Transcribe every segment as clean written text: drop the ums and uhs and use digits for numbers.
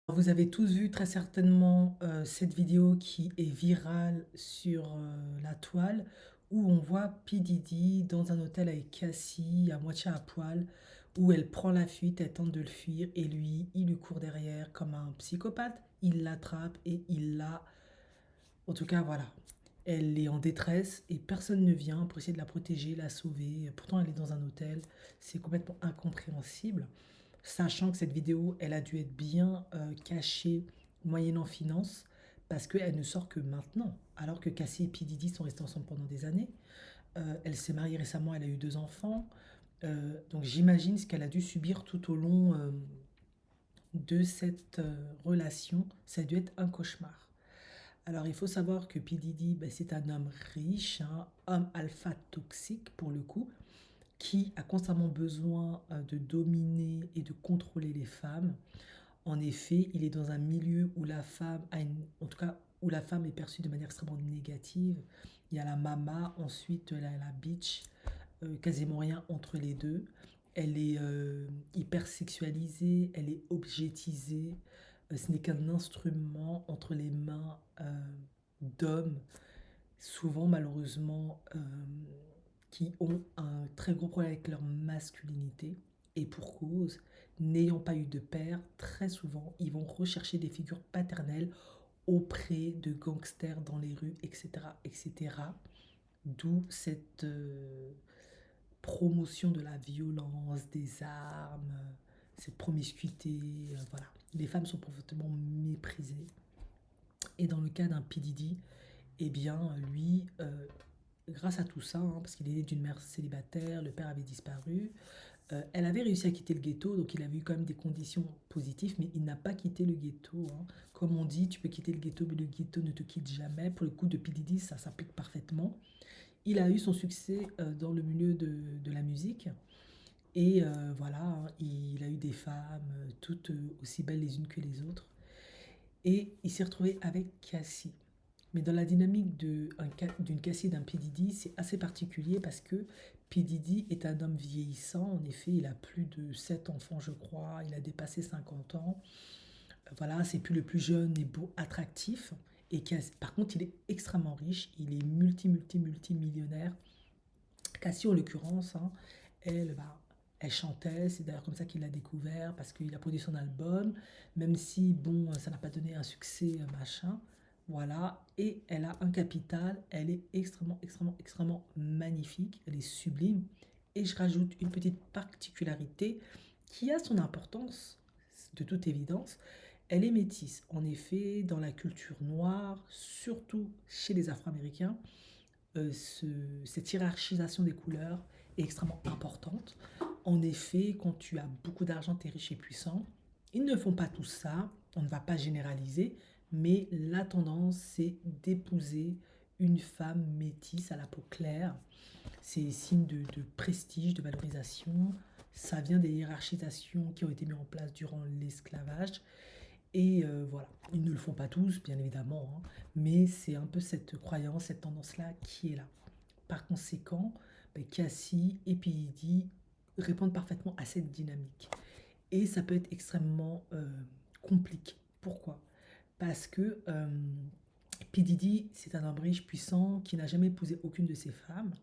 Vous avez tous vu très certainement cette vidéo qui est virale sur la toile où on voit P. Diddy dans un hôtel avec Cassie à moitié à poil où elle prend la fuite, elle tente de le fuir et lui, il lui court derrière comme un psychopathe. Il l'attrape et il la... En tout cas, voilà. Elle est en détresse et personne ne vient pour essayer de la protéger, la sauver. Pourtant, elle est dans un hôtel. C'est complètement incompréhensible. Sachant que cette vidéo, elle a dû être bien cachée moyennant finance, parce qu'elle ne sort que maintenant, alors que Cassie et P. Diddy sont restés ensemble pendant des années. Elle s'est mariée récemment, elle a eu deux enfants. Donc j'imagine ce qu'elle a dû subir tout au long de cette relation. Ça a dû être un cauchemar. Alors il faut savoir que P. Diddy, ben, c'est un homme riche, un homme alpha toxique pour le coup, qui a constamment besoin de dominer et de contrôler les femmes. En effet, il est dans un milieu où la femme a une, en tout cas où la femme est perçue de manière extrêmement négative. Il y a la mama, ensuite la bitch, quasiment rien entre les deux. Elle est hyper sexualisée, elle est objetisée. Ce n'est qu'un instrument entre les mains d'hommes, souvent malheureusement, qui ont un très gros problème avec leur masculinité. Et pour cause, n'ayant pas eu de père, très souvent, ils vont rechercher des figures paternelles auprès de gangsters dans les rues, etc. etc. D'où cette promotion de la violence, des armes, cette promiscuité. Voilà. Les femmes sont profondément méprisées. Et dans le cas d'un P. Diddy, eh bien, lui, grâce à tout ça, hein, parce qu'il est né d'une mère célibataire, le père avait disparu, elle avait réussi à quitter le ghetto, donc il avait eu quand même des conditions positives, mais il n'a pas quitté le ghetto, hein. Comme on dit, tu peux quitter le ghetto, mais le ghetto ne te quitte jamais. Pour le coup de P. Diddy, ça s'applique parfaitement. Il a eu son succès dans le milieu de la musique. Et voilà, hein, il a eu des femmes, toutes aussi belles les unes que les autres. Et il s'est retrouvé avec Cassie. Mais dans la dynamique d'une Cassie et d'un P. Diddy, c'est assez particulier parce que P. Diddy est un homme vieillissant. En effet, il a plus de 7 enfants, je crois. Il a dépassé 50 ans. Voilà, c'est plus le plus jeune et beau, attractif. Et par contre, il est extrêmement riche. Il est multimillionnaire. Cassie, en l'occurrence, hein, elle, bah, elle chantait. C'est d'ailleurs comme ça qu'il l'a découvert parce qu'il a produit son album. Même si, bon, ça n'a pas donné un succès, machin. Voilà, et elle a un capital, elle est extrêmement magnifique, elle est sublime. Et je rajoute une petite particularité qui a son importance, de toute évidence, elle est métisse. En effet, dans la culture noire, surtout chez les Afro-Américains, cette hiérarchisation des couleurs est extrêmement importante. En effet, quand tu as beaucoup d'argent, tu es riche et puissant. Ils ne font pas tout ça, on ne va pas généraliser, mais la tendance, c'est d'épouser une femme métisse à la peau claire. C'est signe de prestige, de valorisation. Ça vient des hiérarchisations qui ont été mises en place durant l'esclavage. Et voilà, ils ne le font pas tous, bien évidemment, hein, mais c'est un peu cette croyance, cette tendance-là qui est là. Par conséquent, ben, Cassie et P. Diddy répondent parfaitement à cette dynamique. Et ça peut être extrêmement compliqué. Pourquoi? Parce que P. Diddy, c'est un homme riche, puissant, qui n'a jamais épousé aucune de ses femmes.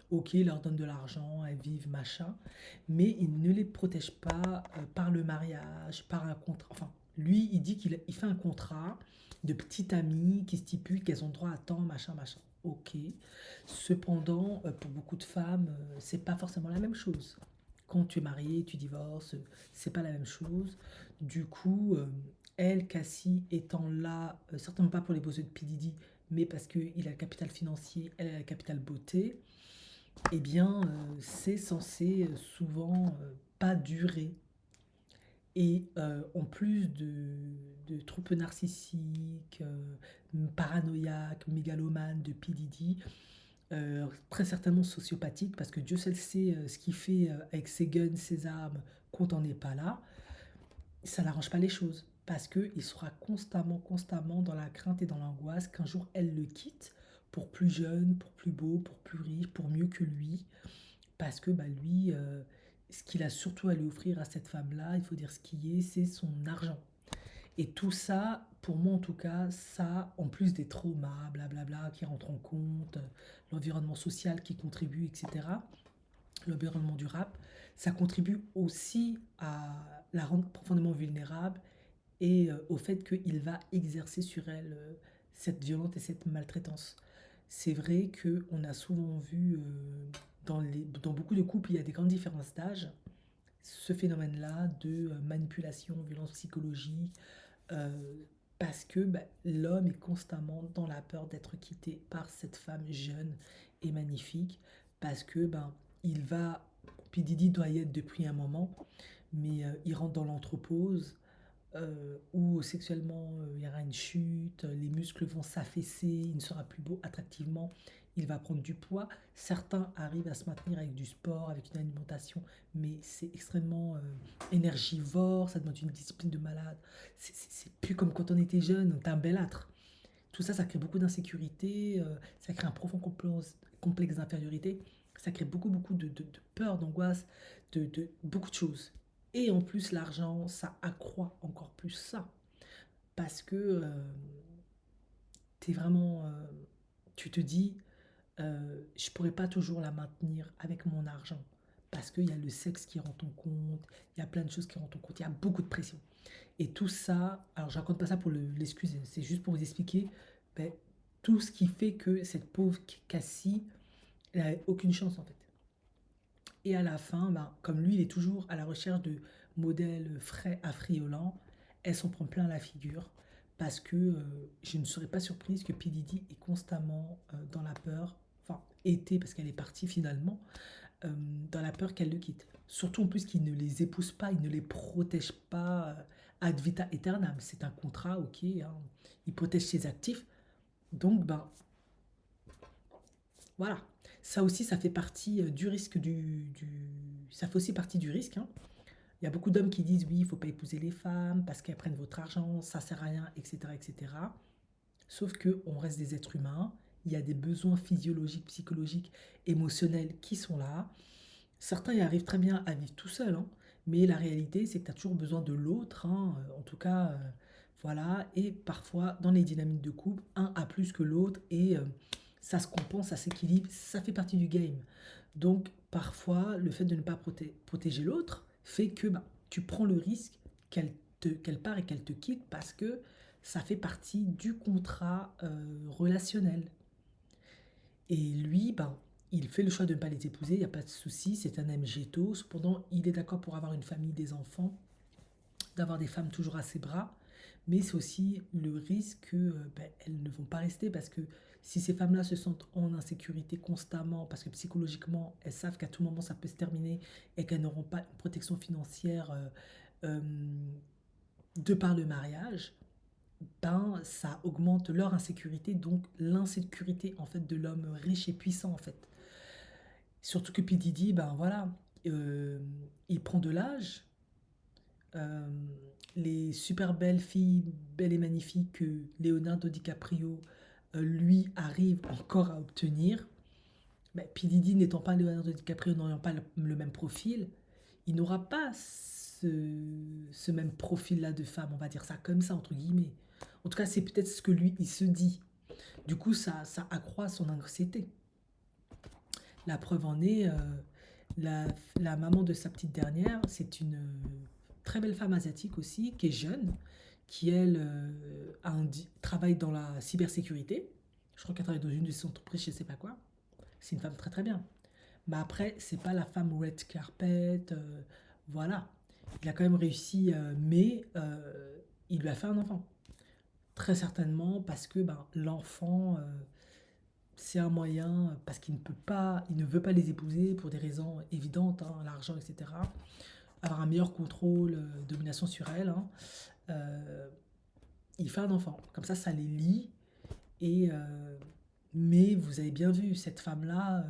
Ok, il leur donne de l'argent, elles vivent, machin, mais il ne les protège pas par le mariage, par un contrat. Enfin, lui, il dit qu'il fait un contrat de petite amie qui stipule qu'elles ont droit à tant, machin, machin. Ok. Cependant, pour beaucoup de femmes, c'est pas forcément la même chose. Quand tu es marié, tu divorces, c'est pas la même chose. Du coup, elle, Cassie, étant là, certainement pas pour les beaux yeux de P. Diddy, mais parce qu'il a le capital financier, elle a le capital beauté, eh bien, c'est censé souvent pas durer. Et en plus de troubles narcissiques, paranoïaques, mégalomane de P. Diddy, très certainement sociopathique, parce que Dieu seul sait ce qu'il fait avec ses guns, ses armes, quand on n'est pas là, ça n'arrange pas les choses. Parce qu'il sera constamment dans la crainte et dans l'angoisse qu'un jour elle le quitte pour plus jeune, pour plus beau, pour plus riche, pour mieux que lui. Parce que bah, lui, ce qu'il a surtout à lui offrir à cette femme-là, il faut dire ce qui est, c'est son argent. Et tout ça, pour moi en tout cas, ça, en plus des traumas, blablabla, qui rentrent en compte, l'environnement social qui contribue, etc., l'environnement du rap, ça contribue aussi à la rendre profondément vulnérable et au fait qu'il va exercer sur elle cette violence et cette maltraitance. C'est vrai qu'on a souvent vu dans beaucoup de couples, il y a des grandes différences d'âge, ce phénomène-là de manipulation, violence psychologique, euh, parce que bah, l'homme est constamment dans la peur d'être quitté par cette femme jeune et magnifique, parce que ben, il va, P. Diddy doit y être depuis un moment, mais il rentre dans l'anthropause, où sexuellement il y aura une chute, les muscles vont s'affaisser, il ne sera plus beau attractivement, il va prendre du poids. Certains arrivent à se maintenir avec du sport, avec une alimentation, mais c'est extrêmement énergivore, ça demande une discipline de malade. C'est plus comme quand on était jeune, on un bel âtre. Tout ça, ça crée beaucoup d'insécurité, ça crée un profond complexe d'infériorité, ça crée beaucoup de peur, d'angoisse, de beaucoup de choses. Et en plus, l'argent, ça accroît encore plus ça. Parce que t'es vraiment. Tu te dis, je pourrais pas toujours la maintenir avec mon argent. Parce qu'il y a le sexe qui rentre en compte, il y a plein de choses qui rentrent en compte, il y a beaucoup de pression. Et tout ça, alors je raconte pas ça pour l'excuser, c'est juste pour vous expliquer ben, tout ce qui fait que cette pauvre Cassie, elle n'a aucune chance en fait. Et à la fin, ben, comme lui, il est toujours à la recherche de modèles frais, affriolants, elle s'en prend plein la figure parce que je ne serais pas surprise que P. Diddy est constamment dans la peur, enfin était parce qu'elle est partie finalement, euh, dans la peur qu'elle le quitte. Surtout en plus qu'il ne les épouse pas, il ne les protège pas ad vita aeternam. C'est un contrat, ok, hein, il protège ses actifs. Donc, ben, voilà. Ça aussi, ça fait partie du risque Ça fait aussi partie du risque, hein. Il y a beaucoup d'hommes qui disent oui, il ne faut pas épouser les femmes parce qu'elles prennent votre argent, ça sert à rien, etc. etc. Sauf que on reste des êtres humains, il y a des besoins physiologiques, psychologiques, émotionnels qui sont là. Certains y arrivent très bien à vivre tout seul, hein, mais la réalité, c'est que tu as toujours besoin de l'autre, hein, en tout cas, voilà. Et parfois, dans les dynamiques de couple, un a plus que l'autre et ça se compense, ça s'équilibre, ça fait partie du game. Donc, parfois, le fait de ne pas protéger l'autre fait que bah, tu prends le risque qu'elle part et qu'elle te quitte parce que ça fait partie du contrat relationnel. Et lui, ben, il fait le choix de ne pas les épouser, il n'y a pas de souci, c'est un MGTO. Cependant, il est d'accord pour avoir une famille, des enfants, d'avoir des femmes toujours à ses bras. Mais c'est aussi le risque qu'elles ben, elles ne vont pas rester parce que si ces femmes-là se sentent en insécurité constamment, parce que psychologiquement, elles savent qu'à tout moment ça peut se terminer et qu'elles n'auront pas une protection financière euh, de par le mariage, ben ça augmente leur insécurité, donc l'insécurité en fait de l'homme riche et puissant en fait. Surtout que P. Diddy, ben voilà, euh, il prend de l'âge. euh, les super belles filles, belles et magnifiques que Leonardo DiCaprio, lui, arrive encore à obtenir. Ben, P. Diddy n'étant pas Leonardo DiCaprio, n'ayant pas le même profil, il n'aura pas ce même profil-là de femme, on va dire ça comme ça, entre guillemets. En tout cas, c'est peut-être ce que lui, il se dit. Du coup, ça accroît son anxiété. La preuve en est, la, la maman de sa petite dernière, c'est une très belle femme asiatique aussi, qui est jeune, qui elle travaille dans la cybersécurité. Je crois qu'elle travaille dans une de ses entreprises, je ne sais pas quoi. C'est une femme très très bien. Mais après, c'est pas la femme red carpet, voilà. Il a quand même réussi, mais il lui a fait un enfant. Très certainement parce que ben, l'enfant, c'est un moyen, parce qu'il ne peut pas, il ne veut pas les épouser pour des raisons évidentes, hein, l'argent, etc. Avoir un meilleur contrôle, domination sur elle, hein. Euh, il fait un enfant. Comme ça les lie. Et, mais vous avez bien vu, cette femme-là,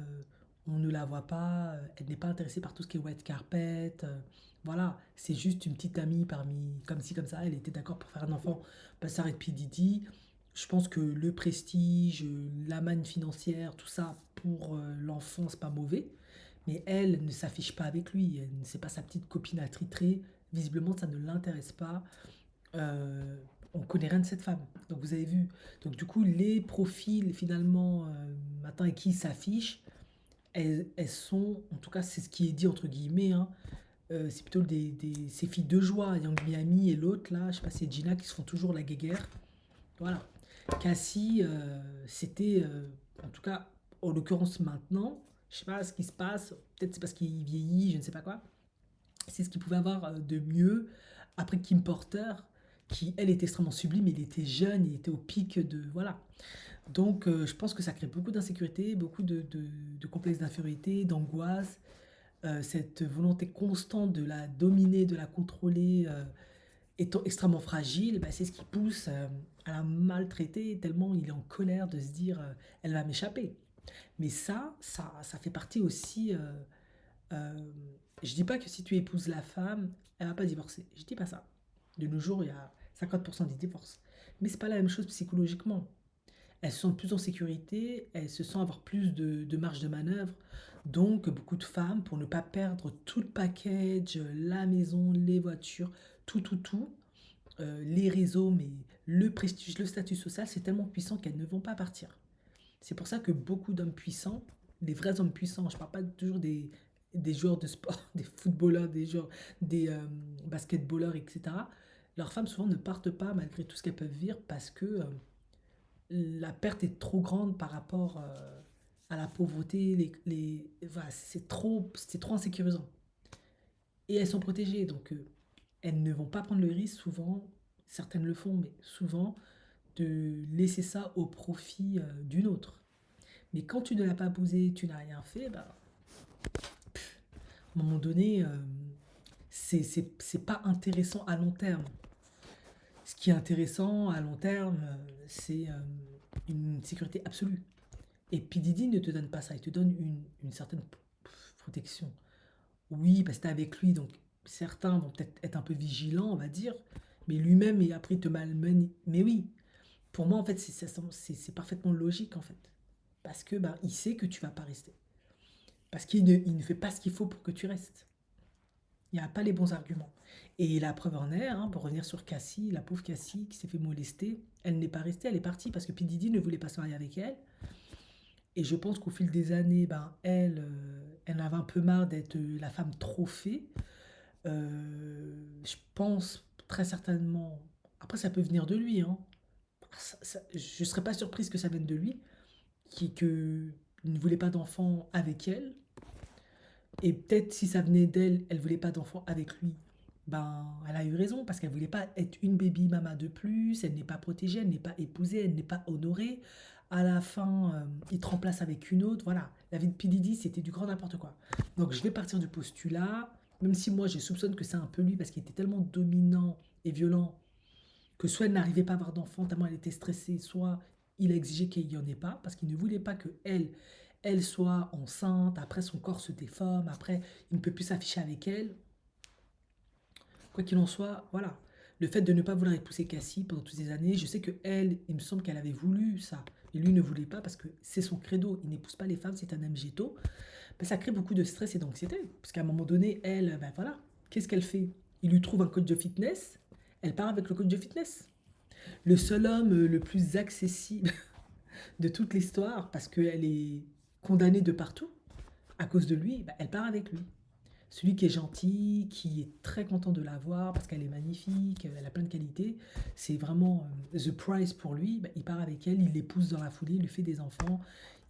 on ne la voit pas, elle n'est pas intéressée par tout ce qui est white carpet. Voilà, c'est juste une petite amie parmi, comme ci, comme ça, elle était d'accord pour faire un enfant. Bah, ça arrête P. Diddy. Je pense que le prestige, la manne financière, tout ça, pour l'enfant, c'est pas mauvais. Mais elle ne s'affiche pas avec lui, c'est pas sa petite copine attitrée. Visiblement, ça ne l'intéresse pas. euh, on connaît rien de cette femme. Donc vous avez vu. Donc du coup, les profils finalement maintenant et qui s'affichent, elles sont, en tout cas c'est ce qui est dit entre guillemets, hein, c'est plutôt ces filles de joie, Young Miami et l'autre là, je sais pas, c'est Gina qui se font toujours la guéguerre. Voilà. Cassie, c'était, en tout cas, en l'occurrence maintenant, je sais pas ce qui se passe, peut-être c'est parce qu'il vieillit, je ne sais pas quoi. C'est ce qu'il pouvait avoir de mieux après Kim Porter, qui elle était extrêmement sublime, il était jeune, il était au pic de. Voilà. Donc je pense que ça crée beaucoup d'insécurité, beaucoup de complexes d'infériorité, d'angoisse, cette volonté constante de la dominer, de la contrôler, étant extrêmement fragile, bah, c'est ce qui pousse à la maltraiter tellement il est en colère de se dire elle va m'échapper. Mais ça fait partie aussi. Euh, je dis pas que si tu épouses la femme, elle va pas divorcer. Je dis pas ça. De nos jours, il y a 50% des divorces. Mais c'est pas la même chose psychologiquement. Elles se sentent plus en sécurité, elles se sentent avoir plus de marge de manœuvre. Donc, beaucoup de femmes, pour ne pas perdre tout le package, la maison, les voitures, tout, les réseaux, mais le prestige, le statut social, c'est tellement puissant qu'elles ne vont pas partir. C'est pour ça que beaucoup d'hommes puissants, les vrais hommes puissants, je ne parle pas toujours des joueurs de sport, des footballeurs, des joueurs, des basketballeurs, etc. Leurs femmes souvent ne partent pas malgré tout ce qu'elles peuvent vivre parce que la perte est trop grande par rapport à la pauvreté. Voilà, c'est trop insécurisant. Et elles sont protégées, donc elles ne vont pas prendre le risque souvent, certaines le font, mais souvent, de laisser ça au profit d'une autre. Mais quand tu ne l'as pas posé, tu n'as rien fait, bah, à un moment donné, c'est pas intéressant à long terme. Ce qui est intéressant à long terme, c'est une sécurité absolue. Et P. Diddy ne te donne pas ça, il te donne une certaine protection. Oui, parce que t'es avec lui, donc certains vont peut-être être un peu vigilants, on va dire, mais lui-même, et après, il te malmène. Mais oui, pour moi, en fait, c'est parfaitement logique, en fait. Parce que bah, il sait que tu vas pas rester. Parce qu'il ne fait pas ce qu'il faut pour que tu restes. Il n'y a pas les bons arguments. Et la preuve en est, hein, pour revenir sur Cassie, la pauvre Cassie qui s'est fait molester, elle n'est pas restée, elle est partie parce que P. Diddy ne voulait pas se marier avec elle. Et je pense qu'au fil des années, ben, elle avait un peu marre d'être la femme trophée. Je pense très certainement. Après, ça peut venir de lui. Hein. Je ne serais pas surprise que ça vienne de lui, que il ne voulait pas d'enfant avec elle. Et peut-être si ça venait d'elle, elle voulait pas d'enfant avec lui. Ben, elle a eu raison parce qu'elle voulait pas être une baby mama de plus. Elle n'est pas protégée, elle n'est pas épousée, elle n'est pas honorée. À la fin, il te remplace avec une autre. Voilà, la vie de P. Diddy, c'était du grand n'importe quoi. Donc je vais partir du postulat, même si moi je soupçonne que c'est un peu lui parce qu'il était tellement dominant et violent que soit elle n'arrivait pas à avoir d'enfant tellement elle était stressée, soit il a exigé qu'il n'y en ait pas parce qu'il ne voulait pas que elle soit enceinte, après son corps se déforme, après il ne peut plus s'afficher avec elle. Quoi qu'il en soit, voilà. Le fait de ne pas vouloir épouser Cassie pendant toutes ces années, je sais que elle, il me semble qu'elle avait voulu ça. Et lui ne voulait pas parce que c'est son credo. Il n'épouse pas les femmes, c'est un MGTO. Ben, ça crée beaucoup de stress et d'anxiété. Parce qu'à un moment donné, elle, ben voilà, qu'est-ce qu'elle fait? Il lui trouve un coach de fitness, elle part avec le coach de fitness. Le seul homme le plus accessible de toute l'histoire, parce qu'elle est condamnée de partout, à cause de lui, bah, elle part avec lui. Celui qui est gentil, qui est très content de la voir parce qu'elle est magnifique, elle a plein de qualités, c'est vraiment the prize pour lui. Bah, il part avec elle, il l'épouse dans la foulée, il lui fait des enfants,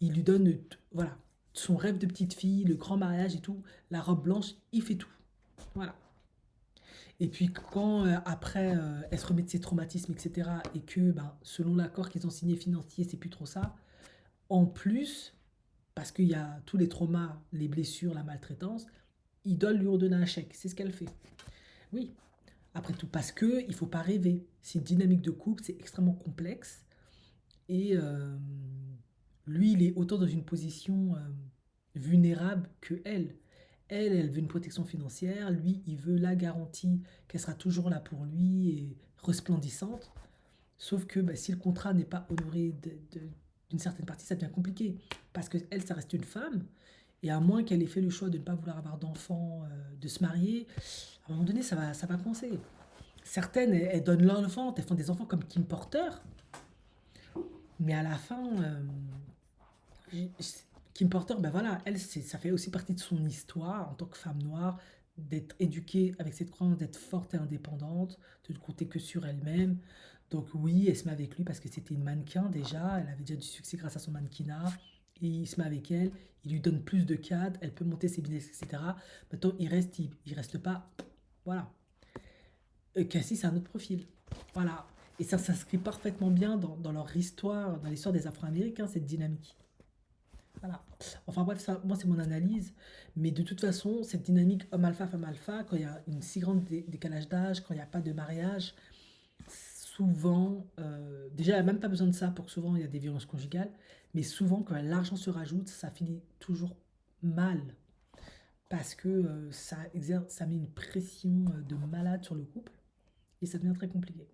il lui donne voilà, son rêve de petite fille, le grand mariage et tout, la robe blanche, il fait tout. Voilà. Et puis quand après elle se remet de ses traumatismes, etc., et que ben, selon l'accord qu'ils ont signé financier, c'est plus trop ça, en plus, parce qu'il y a tous les traumas, les blessures, la maltraitance, ils doivent lui redonner un chèque. C'est ce qu'elle fait. Oui, après tout, parce que il faut pas rêver. C'est une dynamique de couple, c'est extrêmement complexe. Et lui, il est autant dans une position vulnérable que elle. Elle veut une protection financière. Lui, il veut la garantie qu'elle sera toujours là pour lui et resplendissante. Sauf que bah, si le contrat n'est pas honoré d'une certaine partie, ça devient compliqué. Parce que elle, ça reste une femme. Et à moins qu'elle ait fait le choix de ne pas vouloir avoir d'enfants, de se marier, à un moment donné, ça va coincer. Certaines, elles donnent l'enfant, elles font des enfants comme Kim Porter, mais à la fin, j- Kim Porter, ben voilà, elle, ça fait aussi partie de son histoire en tant que femme noire, d'être éduquée avec cette croyance d'être forte et indépendante, de ne compter que sur elle-même. Donc oui, elle se met avec lui parce que c'était une mannequin déjà, elle avait déjà du succès grâce à son mannequinat. Et il se met avec elle, il lui donne plus de cadres, elle peut monter ses business, etc. Maintenant, il reste pas. Voilà. Cassie, c'est un autre profil. Voilà. Et ça s'inscrit parfaitement bien dans leur histoire, dans l'histoire des Afro-Américains, cette dynamique. Voilà. Enfin bref, ça, moi c'est mon analyse. Mais de toute façon, cette dynamique homme alpha, femme alpha, quand il y a une si grande décalage d'âge, quand il n'y a pas de mariage, souvent, déjà il n'y a même pas besoin de ça pour que souvent il y a des violences conjugales, mais souvent quand l'argent se rajoute, ça finit toujours mal. Parce que ça met une pression de malade sur le couple et ça devient très compliqué.